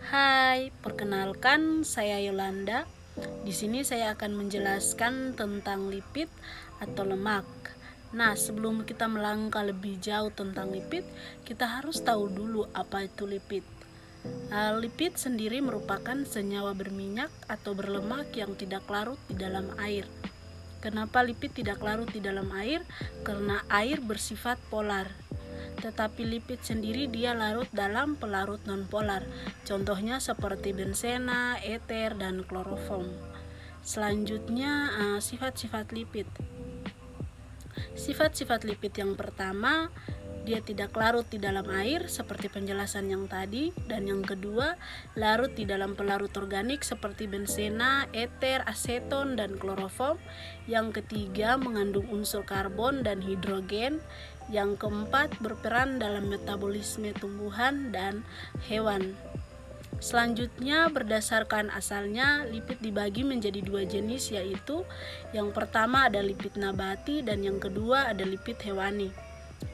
Hai, perkenalkan saya Yolanda. Di sini saya akan menjelaskan tentang lipid atau lemak. Nah, sebelum kita melangkah lebih jauh tentang lipid, kita harus tahu dulu apa itu lipid. Lipid sendiri merupakan senyawa berminyak atau berlemak yang tidak larut di dalam air. Kenapa lipid tidak larut di dalam air? Karena air bersifat polar. Tetapi lipid sendiri dia larut dalam pelarut nonpolar. Contohnya seperti benzena, eter, dan kloroform. Selanjutnya sifat-sifat lipid. Sifat-sifat lipid yang pertama, dia tidak larut di dalam air seperti penjelasan yang tadi, dan yang kedua, larut di dalam pelarut organik seperti benzena, eter, aseton, dan kloroform. Yang ketiga, mengandung unsur karbon dan hidrogen. Yang keempat, berperan dalam metabolisme tumbuhan dan hewan. Selanjutnya, berdasarkan asalnya, lipid dibagi menjadi dua jenis, yaitu yang pertama ada lipid nabati dan yang kedua ada lipid hewani.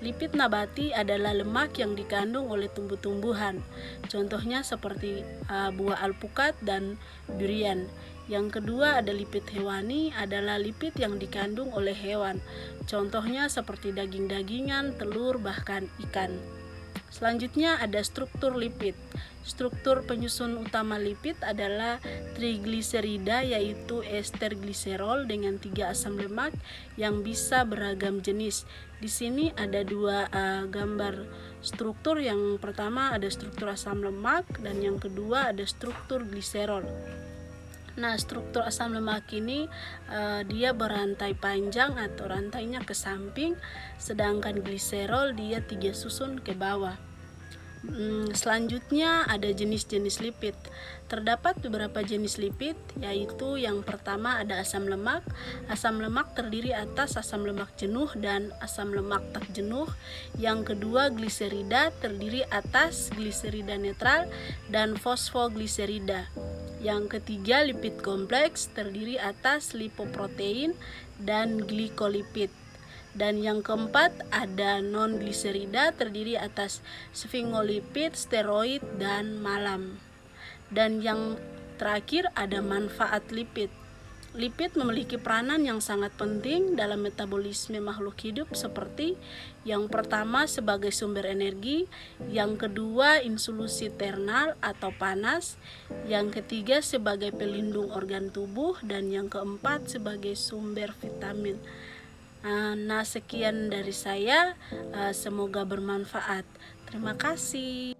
Lipid nabati adalah lemak yang dikandung oleh tumbuh-tumbuhan. Contohnya seperti buah alpukat dan durian. Yang kedua ada lipid hewani, adalah lipid yang dikandung oleh hewan. Contohnya seperti daging-dagingan, telur, bahkan ikan. Selanjutnya ada struktur lipid. Struktur penyusun utama lipid adalah trigliserida, yaitu ester gliserol dengan 3 asam lemak yang bisa beragam jenis. Di sini ada dua gambar struktur. Yang pertama ada struktur asam lemak dan yang kedua ada struktur gliserol. Nah, struktur asam lemak ini dia berantai panjang atau rantainya ke samping, sedangkan gliserol dia 3 susun ke bawah. Selanjutnya ada jenis-jenis lipid. Terdapat beberapa jenis lipid, yaitu yang pertama ada asam lemak. Asam lemak terdiri atas asam lemak jenuh dan asam lemak tak jenuh. Yang kedua gliserida terdiri atas gliserida netral dan fosfogliserida. Yang ketiga lipid kompleks terdiri atas lipoprotein dan glikolipid. Dan yang keempat ada non-gliserida terdiri atas sfingolipid, steroid, dan malam. Dan yang terakhir ada manfaat lipid. Lipid memiliki peranan yang sangat penting dalam metabolisme makhluk hidup, seperti yang pertama sebagai sumber energi, yang kedua insolusi thermal atau panas, yang ketiga sebagai pelindung organ tubuh, dan yang keempat sebagai sumber vitamin. Nah, sekian dari saya, semoga bermanfaat. Terima kasih.